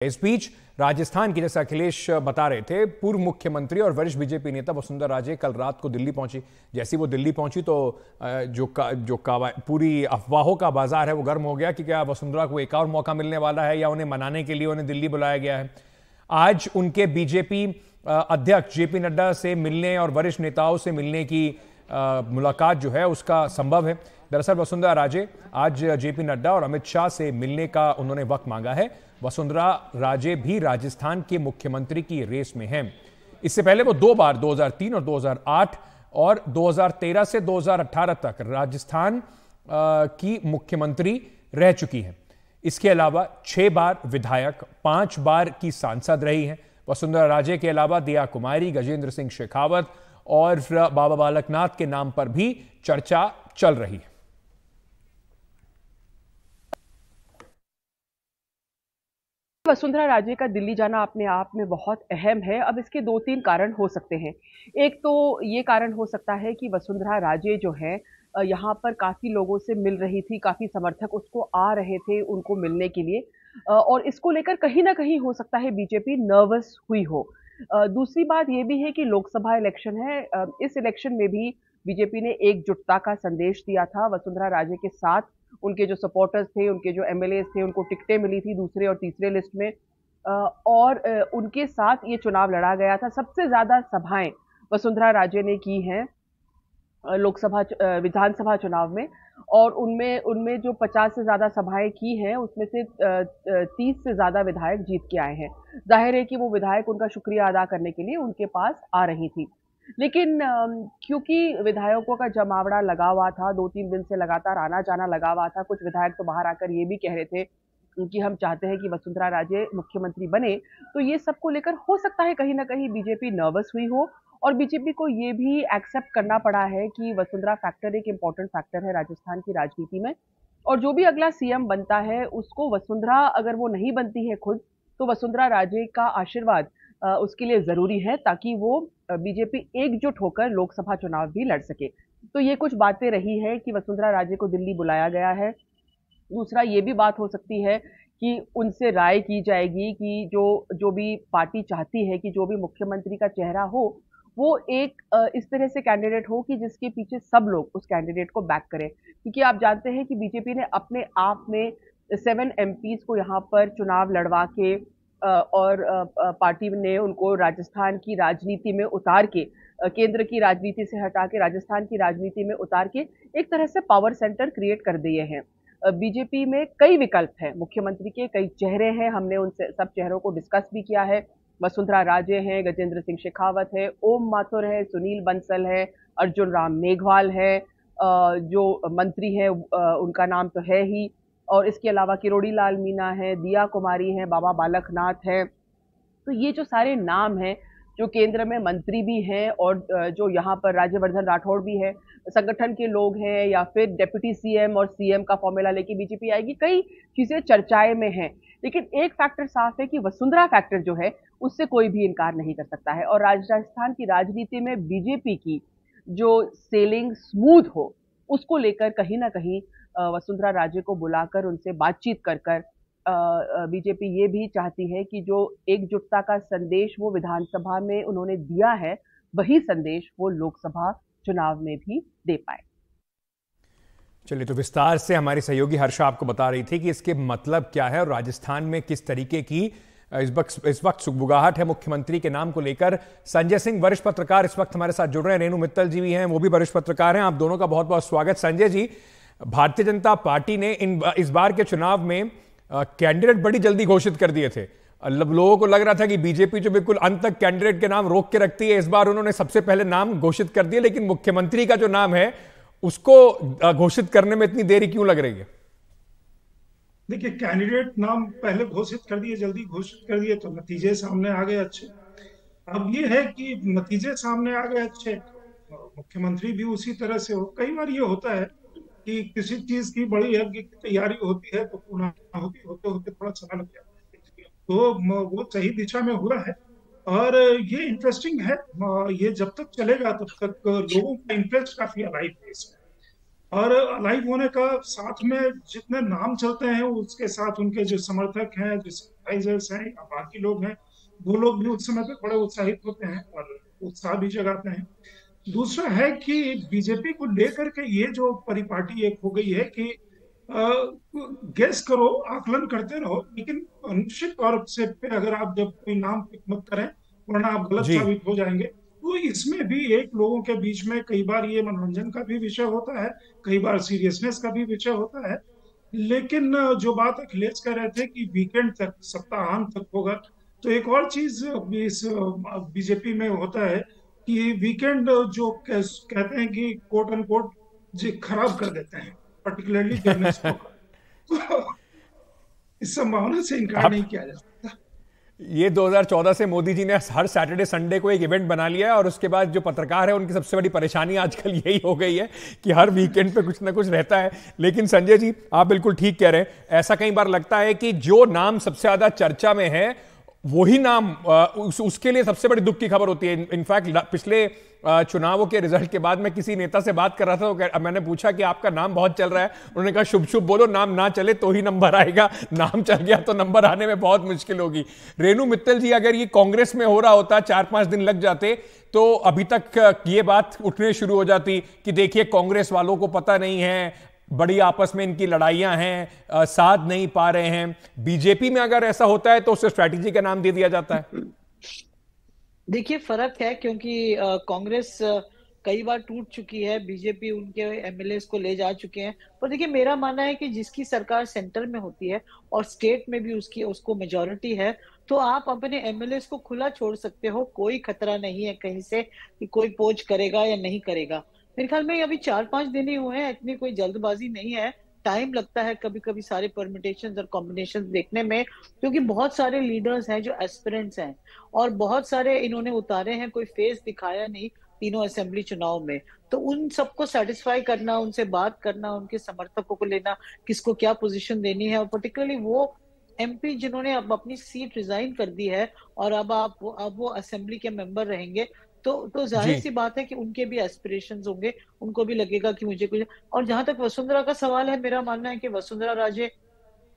इस बीच राजस्थान की, जैसे अखिलेश बता रहे थे, पूर्व मुख्यमंत्री और वरिष्ठ बीजेपी नेता वसुंधरा राजे कल रात को दिल्ली पहुंची। जैसी वो दिल्ली पहुंची तो पूरी अफवाहों का बाजार है वो गर्म हो गया कि क्या वसुंधरा को एक और मौका मिलने वाला है या उन्हें मनाने के लिए उन्हें दिल्ली बुलाया गया है। आज उनके बीजेपी अध्यक्ष जेपी नड्डा से मिलने और वरिष्ठ नेताओं से मिलने की मुलाकात जो है उसका संभव है। दरअसल वसुंधरा राजे आज जेपी नड्डा और अमित शाह से मिलने का उन्होंने वक्त मांगा है। वसुंधरा राजे भी राजस्थान के मुख्यमंत्री की रेस में हैं। इससे पहले वो दो बार 2003 और 2008 और 2013 से 2018 तक राजस्थान की मुख्यमंत्री रह चुकी हैं। इसके अलावा 6 बार विधायक, 5 बार की सांसद रही हैं। वसुंधरा राजे के अलावा दिया कुमारी, गजेंद्र सिंह शेखावत और बाबा बालकनाथ के नाम पर भी चर्चा चल रही है। वसुंधरा राजे का दिल्ली जाना अपने आप में बहुत अहम है। अब इसके 2-3 कारण हो सकते हैं। एक तो ये कारण हो सकता है कि वसुंधरा राजे जो है यहाँ पर काफ़ी लोगों से मिल रही थी, काफ़ी समर्थक उसको आ रहे थे उनको मिलने के लिए, और इसको लेकर कहीं ना कहीं हो सकता है बीजेपी नर्वस हुई हो। दूसरी बात ये भी है कि लोकसभा इलेक्शन है। इस इलेक्शन में भी बीजेपी ने एकजुटता का संदेश दिया था। वसुंधरा राजे के साथ उनके जो सपोर्टर्स थे, उनके जो एमएलए थे, उनको टिकटें मिली थी दूसरे और तीसरे लिस्ट में, और उनके साथ ये चुनाव लड़ा गया था। सबसे ज्यादा सभाएं वसुंधरा राजे ने की हैं लोकसभा विधानसभा चुनाव में, और उनमें उनमें जो 50 से ज्यादा सभाएं की हैं उसमें से 30 से ज्यादा विधायक जीत के आए हैं। जाहिर है कि वो विधायक उनका शुक्रिया अदा करने के लिए उनके पास आ रही थी। लेकिन क्योंकि विधायकों का जमावड़ा लगा हुआ था, 2-3 दिन से लगातार आना जाना लगा हुआ था, कुछ विधायक तो बाहर आकर ये भी कह रहे थे कि हम चाहते हैं कि वसुंधरा राजे मुख्यमंत्री बने। तो ये सबको लेकर हो सकता है कहीं ना कहीं बीजेपी नर्वस हुई हो, और बीजेपी को ये भी एक्सेप्ट करना पड़ा है कि वसुंधरा फैक्टर एक इम्पॉर्टेंट फैक्टर है राजस्थान की राजनीति में, और जो भी अगला सीएम बनता है उसको वसुंधरा, अगर वो नहीं बनती है खुद, तो वसुंधरा राजे का आशीर्वाद उसके लिए जरूरी है ताकि वो बीजेपी एकजुट होकर लोकसभा चुनाव भी लड़ सके। तो ये कुछ बातें रही है कि वसुंधरा राजे को दिल्ली बुलाया गया है। दूसरा ये भी बात हो सकती है कि उनसे राय की जाएगी कि जो भी पार्टी चाहती है कि जो भी मुख्यमंत्री का चेहरा हो वो एक इस तरह से कैंडिडेट हो कि जिसके पीछे सब लोग उस कैंडिडेट को बैक करें। क्योंकि आप जानते हैं कि बीजेपी ने अपने आप में 7 एमपीज को यहाँ पर चुनाव लड़वा के और पार्टी ने उनको राजस्थान की राजनीति में उतार के, केंद्र की राजनीति से हटा के राजस्थान की राजनीति में उतार के एक तरह से पावर सेंटर क्रिएट कर दिए हैं। बीजेपी में कई विकल्प हैं, मुख्यमंत्री के कई चेहरे हैं, हमने उनसे सब चेहरों को डिस्कस भी किया है। वसुंधरा राजे हैं, गजेंद्र सिंह शेखावत है, ओम माथुर है, सुनील बंसल है, अर्जुन राम मेघवाल है, जो मंत्री हैं उनका नाम तो है ही, और इसके अलावा किरोड़ी लाल मीणा है, दिया कुमारी है, बाबा बालकनाथ है। तो ये जो सारे नाम हैं जो केंद्र में मंत्री भी हैं और जो यहाँ पर राज्यवर्धन राठौड़ भी है, संगठन के लोग हैं, या फिर डेप्यूटी सीएम और सीएम का फॉर्मूला लेके बीजेपी आएगी, कई चीजें चर्चाएं में हैं। लेकिन एक फैक्टर साफ है कि वसुंधरा फैक्टर जो है उससे कोई भी इनकार नहीं कर सकता है, और राजस्थान की राजनीति में बीजेपी की जो सेलिंग स्मूथ हो उसको लेकर कहीं ना कहीं वसुंधरा राजे को बुलाकर उनसे बातचीत कर कर बीजेपी ये भी चाहती है कि जो एकजुटता का संदेश वो विधानसभा में उन्होंने दिया है वही संदेश वो लोकसभा चुनाव में भी दे पाए। चलिए, तो विस्तार से हमारी सहयोगी हर्षा आपको बता रही थी कि इसके मतलब क्या है और राजस्थान में किस तरीके की इस वक्त सुगबुगाहट है मुख्यमंत्री के नाम को लेकर। संजय सिंह वरिष्ठ पत्रकार इस वक्त हमारे साथ जुड़ रहे हैं, रेणु मित्तल जी भी हैं, वो भी वरिष्ठ पत्रकार हैं। आप दोनों का बहुत बहुत स्वागत। संजय जी, भारतीय जनता पार्टी ने इस बार के चुनाव में कैंडिडेट बड़ी जल्दी घोषित कर दिए थे। लोगों को लग रहा था कि बीजेपी जो बिल्कुल अंत तक कैंडिडेट के नाम रोक के रखती है, इस बार उन्होंने सबसे पहले नाम घोषित कर दिए, लेकिन मुख्यमंत्री का जो नाम है उसको घोषित करने में इतनी देरी क्यों लग रही है? देखिए, कैंडिडेट नाम पहले घोषित कर दिए, जल्दी घोषित कर दिए तो नतीजे सामने आ गए अच्छे। अब ये है कि नतीजे सामने आ गए अच्छे, मुख्यमंत्री भी उसी तरह से हो। कई बार ये होता है कि किसी चीज की बड़ी यज्ञ की तैयारी होती है तो पूर्णाहुति होते होते थोड़ा समय लग जाता है, तो वो सही दिशा में हुआ है। और ये इंटरेस्टिंग है, ये जब तक चलेगा तब तक लोगों का इंटरेस्ट काफी अलाइव है इसमें, और अलाइव होने का साथ में जितने नाम चलते हैं उसके साथ उनके जो समर्थक हैं, जो सिंपैथाइजर्स हैं या बाकी लोग हैं, वो लोग भी उस समय पे बड़े उत्साहित होते हैं और उत्साह भी जगाते हैं। दूसरा है कि बीजेपी को लेकर के ये जो परिपाटी एक हो गई है कि गेस करो, आकलन करते रहो, लेकिन निश्चित तौर से पे अगर आप जब कोई नाम पिक मत करें वरना आप गलत जी। साबित हो जाएंगे। तो इसमें भी एक लोगों के बीच में कई बार ये मनोरंजन का भी विषय होता है, कई बार सीरियसनेस का भी विषय होता है। लेकिन जो बात अखिलेश कह रहे थे कि वीकेंड तक, सप्ताहांत तक होगा, तो एक और चीज इस बीजेपी में होता है कि वीकेंड जो कहते हैं कि कोट अनकोट जी खराब कर देते हैं, पर्टिकुलरली जर्नलिस्टों का। तो इस संभावना से इनकार आप नहीं किया जा सकता। ये 2014 से मोदी जी ने हर सैटरडे संडे को एक इवेंट बना लिया है और उसके बाद जो पत्रकार है उनकी सबसे बड़ी परेशानी आजकल यही हो गई है कि हर वीकेंड पे कुछ ना कुछ रहता है। लेकिन संजय जी, आप बिल्कुल ठीक कह रहे हैं। ऐसा कई बार लगता है कि जो नाम सबसे ज्यादा चर्चा में है वही नाम उसके लिए सबसे बड़ी दुख की खबर होती है। इनफैक्ट पिछले चुनावों के रिजल्ट के बाद मैं किसी नेता से बात कर रहा था, तो मैंने पूछा कि आपका नाम बहुत चल रहा है। उन्होंने कहा शुभ शुभ बोलो, नाम ना चले तो ही नंबर आएगा, नाम चल गया तो नंबर आने में बहुत मुश्किल होगी। रेणु मित्तल जी, अगर ये कांग्रेस में हो रहा होता, 4-5 दिन लग जाते, तो अभी तक ये बात उठने शुरू हो जाती कि देखिए कांग्रेस वालों को पता नहीं है, बड़ी आपस में इनकी लड़ाइयां हैं, साथ नहीं पा रहे हैं। बीजेपी में अगर ऐसा होता है तो उसे स्ट्रैटेजी का नाम दे दिया जाता है। देखिए फर्क है, क्योंकि कांग्रेस कई बार टूट चुकी है, बीजेपी उनके एमएलए को ले जा चुके हैं। पर देखिए मेरा मानना है कि जिसकी सरकार सेंटर में होती है और स्टेट में भी उसको मेजोरिटी है, तो आप अपने एमएलए को खुला छोड़ सकते हो। कोई खतरा नहीं है कहीं से कि कोई पोच करेगा या नहीं करेगा। मेरे ख्याल में अभी 4-5 दिन ही हुए हैं, इतनी कोई जल्दबाजी नहीं है। टाइम लगता है कभी कभी सारे परमिटेशंस और कॉम्बिनेशंस देखने में, क्योंकि बहुत सारे लीडर्स हैं जो एस्पिरेंट्स हैं और बहुत सारे इन्होंने उतारे हैं, कोई फेस दिखाया नहीं तीनों असेंबली चुनाव में। तो उन सबको सेटिस्फाई करना, उनसे बात करना, उनके समर्थकों को लेना, किसको क्या पोजीशन देनी है, और पर्टिकुलरली वो एमपी जिन्होंने अब अपनी सीट रिजाइन कर दी है और अब वो असेंबली के मेंबर रहेंगे, तो जाहिर सी बात है कि उनके भी एस्पिरेशंस होंगे, उनको भी लगेगा कि मुझे कुछ। और जहां तक वसुंधरा का सवाल है, मेरा मानना है कि वसुंधरा राजे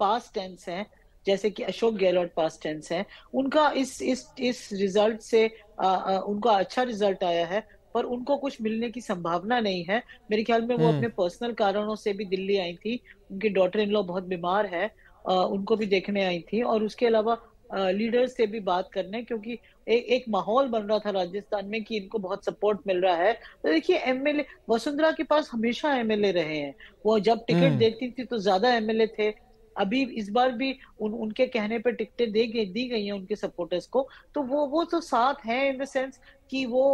पास्ट टेंस हैं, जैसे कि अशोक गहलोत पास्ट टेंस हैं। उनका इस रिजल्ट से उनका अच्छा रिजल्ट आया है, पर उनको कुछ मिलने की संभावना नहीं है। मेरे ख्याल में वो अपने पर्सनल कारणों से भी दिल्ली आई थी, उनकी डॉटर इन लॉ बहुत बीमार है, उनको भी देखने आई थी, और उसके अलावा लीडर्स से भी बात करने, क्योंकि एक माहौल बन रहा था राजस्थान में कि इनको बहुत सपोर्ट मिल रहा है। तो देखिए एमएलए वसुंधरा के पास हमेशा एमएलए रहे हैं, वो जब टिकट देती थी तो ज्यादा एमएलए थे। अभी इस बार भी उनके कहने पर टिकटें दी गई हैं उनके सपोर्टर्स को, तो वो तो साथ हैं इन द सेंस कि वो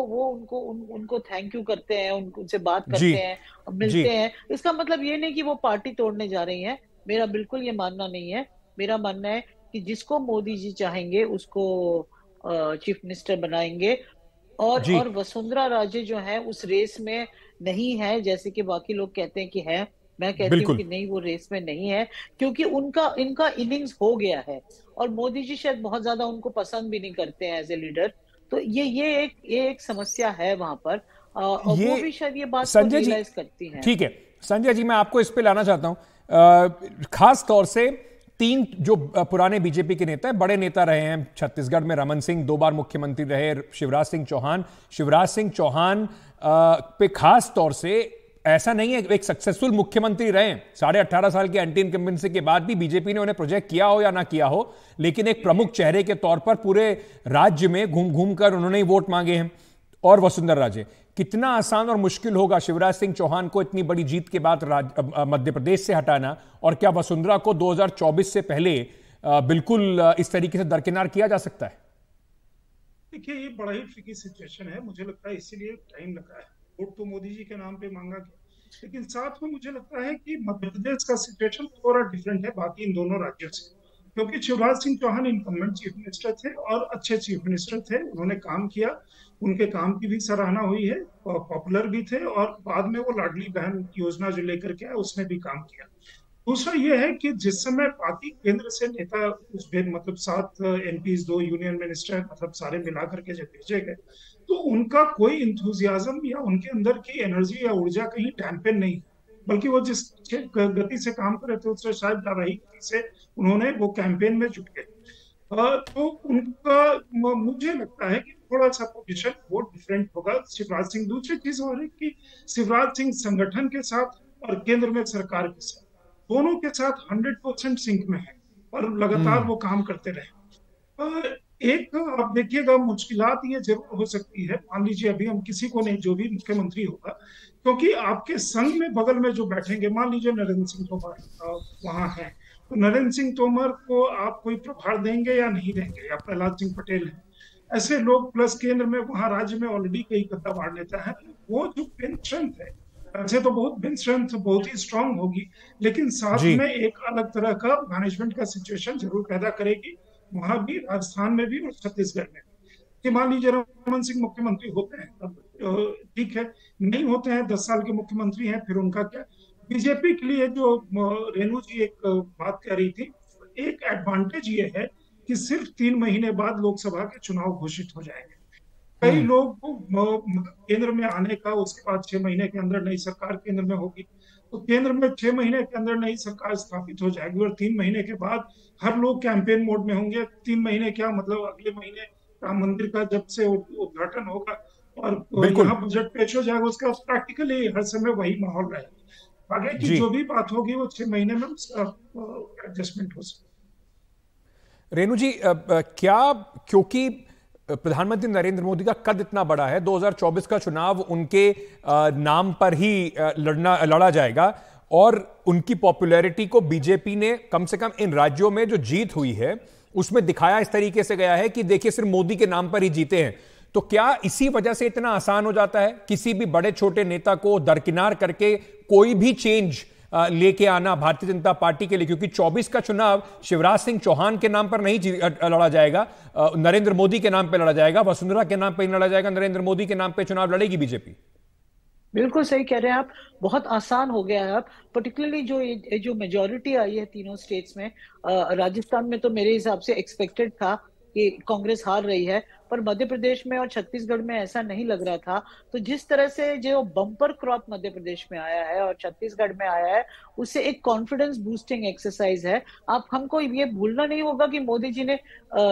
उनको थैंक यू करते हैं, उनसे बात करते हैं, मिलते हैं। इसका मतलब ये नहीं कि वो पार्टी तोड़ने जा रही है, मेरा बिल्कुल ये मानना नहीं है। मेरा मानना है कि जिसको मोदी जी चाहेंगे उसको चीफ मिनिस्टर बनाएंगे, और वसुंधरा राजे जो है उस रेस में नहीं है जैसे कि बाकी लोग कहते हैं कि है। मैं कहती हूँ कि नहीं, वो रेस में नहीं है, क्योंकि इनका इनिंग्स हो गया है, और मोदी जी शायद बहुत ज्यादा उनको पसंद भी नहीं करते हैं एज ए लीडर। तो ये एक समस्या है वहां पर, और वो भी शायद ये बात को रियलाइज करती हैं। ठीक है संजय जी, मैं आपको इस पे लाना चाहता हूं। खास तौर से 3 जो पुराने बीजेपी के नेता हैं, बड़े नेता रहे हैं छत्तीसगढ़ में, रमन सिंह 2 बार मुख्यमंत्री रहे, शिवराज सिंह चौहान पे खास तौर से ऐसा नहीं है एक सक्सेसफुल मुख्यमंत्री रहे। 18.5 साल के एंटी इनकम्बेंसी के बाद भी बीजेपी ने उन्हें प्रोजेक्ट किया हो या ना किया हो, लेकिन एक प्रमुख चेहरे के तौर पर पूरे राज्य में घूम घूम कर उन्होंने ही वोट मांगे हैं। और वसुंधरा राजे, कितना आसान और मुश्किल होगा शिवराज सिंह चौहान को इतनी बड़ी जीत के बाद मध्य प्रदेश से हटाना, और क्या वसुंधरा को 2024 से पहले बिल्कुल इस तरीके से दरकिनार किया जा सकता है? देखिए ये बड़ा ही ट्रिकी सिचुएशन है, मुझे लगता है इसीलिए टाइम लगा है। वोट तो मोदी जी के नाम पे मांगा गया, लेकिन साथ में मुझे लगता है कि मध्य प्रदेश का सिचुएशन थोड़ा डिफरेंट है बाकी इन दोनों राज्यों से, क्योंकि Shivraj Singh Chouhan incumbent chief minister थे और अच्छे चीफ मिनिस्टर थे, उन्होंने काम किया, उनके काम की भी सराहना हुई है, पॉपुलर भी थे, और बाद में वो लाडली बहन योजना जो लेकर के आए उसमें भी काम किया। दूसरा ये है कि जिस समय बाकी केंद्र से नेता मतलब 7 एमपीज 2 यूनियन मिनिस्टर मतलब सारे मिला करके जब भेजे गए, तो उनका कोई इंथुजियाज्म या उनके अंदर की एनर्जी या ऊर्जा कहीं डैम्पेन नहीं, बल्कि वो जिस गति से काम कर रहे थे उससे शायद ज्यादा ही गति से उन्होंने वो कैंपेन में जुट गए। तो उनका मुझे लगता है कि थोड़ा सा पोजीशन वो डिफरेंट होगा शिवराज सिंह। दूसरी चीज और है कि शिवराज सिंह संगठन के साथ और केंद्र में सरकार के साथ दोनों के साथ 100% सिंक में है और लगातार वो काम करते रहे। एक आप देखिएगा मुश्किलात ये जरूर हो सकती है। मान लीजिए अभी हम किसी को नहीं, जो भी मुख्यमंत्री होगा, क्योंकि आपके संघ में बगल में जो बैठेंगे, मान लीजिए नरेंद्र सिंह तोमर वहां है, तो नरेंद्र सिंह तोमर को आप कोई प्रभार देंगे या नहीं देंगे, या प्रहलाद सिंह पटेल है, ऐसे लोग प्लस केंद्र में वहां राज्य में ऑलरेडी कई गद्दा बांट लेता है। वो जो बेंच स्ट्रेंथ है, वैसे तो बहुत बेंच स्ट्रेंथ बहुत ही स्ट्रांग होगी, लेकिन साथ जी में एक अलग तरह का मैनेजमेंट का सिचुएशन जरूर पैदा करेगी, वहां भी, राजस्थान में भी और छत्तीसगढ़ में भी। कि मान लीजिए रमन सिंह मुख्यमंत्री होते हैं, तब ठीक है, नहीं होते हैं, 10 साल के मुख्यमंत्री हैं, फिर उनका क्या। बीजेपी के लिए जो रेणु जी एक बात कह रही थी, एक एडवांटेज ये है कि सिर्फ 3 महीने बाद लोकसभा के चुनाव घोषित हो जाएंगे। कई लोग को केंद्र में आने का, उसके बाद 6 महीने के अंदर नई सरकार केंद्र में होगी, तो केंद्र में 6 महीने के अंदर नई सरकार स्थापित हो जाएगी और 3 महीने के बाद हर लोग कैंपेन मोड में होंगे। 3 महीने क्या मतलब, अगले महीने राम मंदिर का जब से उद्घाटन होगा और यहाँ बजट पेश हो जाएगा, उसका प्रैक्टिकली हर समय वही माहौल रहेगा। आगे की जो भी बात होगी वो 6 महीने में उसका एडजस्टमेंट हो सकता। रेणु जी, क्या क्योंकि प्रधानमंत्री नरेंद्र मोदी का कद इतना बड़ा है, 2024 का चुनाव उनके नाम पर ही लड़ा जाएगा और उनकी पॉपुलैरिटी को बीजेपी ने कम से कम इन राज्यों में जो जीत हुई है उसमें दिखाया इस तरीके से गया है कि देखिए सिर्फ मोदी के नाम पर ही जीते हैं। तो क्या इसी वजह से इतना आसान हो जाता है किसी भी बड़े छोटे नेता को दरकिनार करके कोई भी चेंज लेके आना भारतीय जनता पार्टी के लिए? क्योंकि 24 का चुनाव शिवराज सिंह चौहान के नाम पर नहीं लड़ा जाएगा, नरेंद्र मोदी के नाम पे लड़ा जाएगा, वसुंधरा के नाम पे नहीं लड़ा जाएगा, नरेंद्र मोदी के नाम पे चुनाव लड़ेगी बीजेपी। बिल्कुल सही कह रहे हैं आप, बहुत आसान हो गया है अब, पर्टिकुलरली जो मेजोरिटी आई है तीनों स्टेट्स में। राजस्थान में तो मेरे हिसाब से एक्सपेक्टेड था कि कांग्रेस हार रही है, पर मध्य प्रदेश में और छत्तीसगढ़ में ऐसा नहीं लग रहा था। तो जिस तरह से जो बम्पर क्रॉप मध्य प्रदेश में आया है और छत्तीसगढ़ में आया है, उससे एक कॉन्फिडेंस बूस्टिंग एक्सरसाइज है। आप हमको ये भूलना नहीं होगा कि मोदी जी ने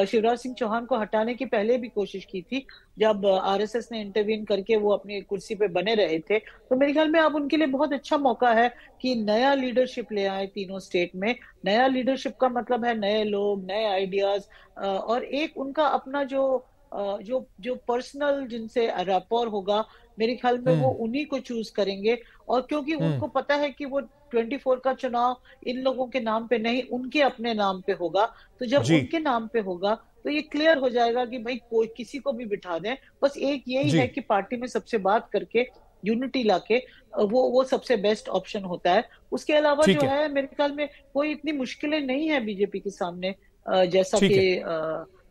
शिवराज सिंह चौहान को हटाने की पहले भी कोशिश की थी, जब आरएसएस ने इंटरवीन करके वो अपनी कुर्सी पे बने रहे थे। तो मेरे ख्याल में अब उनके लिए बहुत अच्छा मौका है कि नया लीडरशिप ले आए तीनों स्टेट में। नया लीडरशिप का मतलब है नए लोग, नए आइडियाज, और एक उनका अपना जो पर्सनल जिनसे रैपोर होगा, मेरे ख्याल में वो उन्हीं को चूज करेंगे। और क्योंकि उनको पता है कि वो 24 का चुनाव इन लोगों के नाम पे नहीं, उनके अपने नाम पे होगा, तो जब उनके नाम पे होगा तो ये क्लियर हो जाएगा कि भाई कोई किसी को भी बिठा दें, बस एक यही है कि पार्टी में सबसे बात करके यूनिटी लाके वो सबसे बेस्ट ऑप्शन होता है। उसके अलावा जो है मेरे ख्याल में कोई इतनी मुश्किलें नहीं है बीजेपी के सामने जैसा कि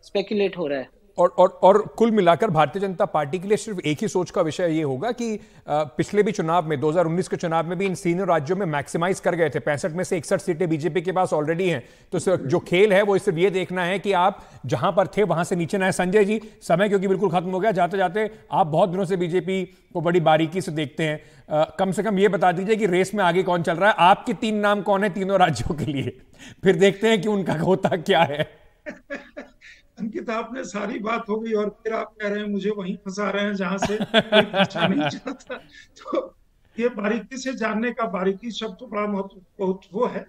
स्पेकुलेट हो रहा है। और कुल मिलाकर भारतीय जनता पार्टी के लिए सिर्फ एक ही सोच का विषय ये होगा कि पिछले भी चुनाव में 2019 के चुनाव में भी इन तीनों राज्यों में मैक्सिमाइज कर गए थे, 65 में से 61 सीटें बीजेपी के पास ऑलरेडी हैं। तो जो खेल है वो सिर्फ ये देखना है कि आप जहां पर थे वहां से नीचे ना आए। संजय जी, समय क्योंकि बिल्कुल खत्म हो गया, जाते जाते आप बहुत दिनों से बीजेपी को बड़ी बारीकी से देखते हैं, कम से कम ये बता दीजिए कि रेस में आगे कौन चल रहा है? आपके 3 नाम कौन है तीनों राज्यों के लिए? फिर देखते हैं कि उनका होता क्या है। अंकित, आपने सारी बात हो गई और फिर आप कह रहे हैं मुझे वहीं फंसा रहे हैं जहां से कोई पूछा नहीं चाहता। तो ये बारीकी से जानने का, बारीकी शब्द तो बड़ा बहुत वो है,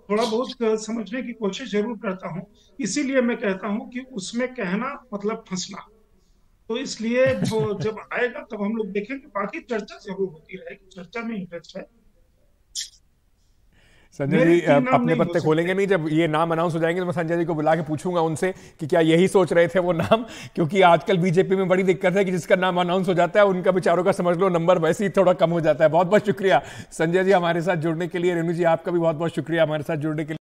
थोड़ा बहुत समझने की कोशिश जरूर करता हूँ। इसीलिए मैं कहता हूँ कि उसमें कहना मतलब फंसना। तो इसलिए वो जब आएगा तब हम लोग देखेंगे, बाकी चर्चा जरूर होती रहेगी, चर्चा में इंटरेस्ट है। संजय जी अपने पत्ते खोलेंगे नहीं, जब ये नाम अनाउंस हो जाएंगे तो मैं संजय जी को बुला के पूछूंगा उनसे कि क्या यही सोच रहे थे वो नाम, क्योंकि आजकल बीजेपी में बड़ी दिक्कत है कि जिसका नाम अनाउंस हो जाता है उनका बेचारों का समझ लो नंबर वैसे ही थोड़ा कम हो जाता है। बहुत बहुत शुक्रिया संजय जी हमारे साथ जुड़ने के लिए। रेणु जी आपका भी बहुत बहुत शुक्रिया हमारे साथ जुड़ने के लिए।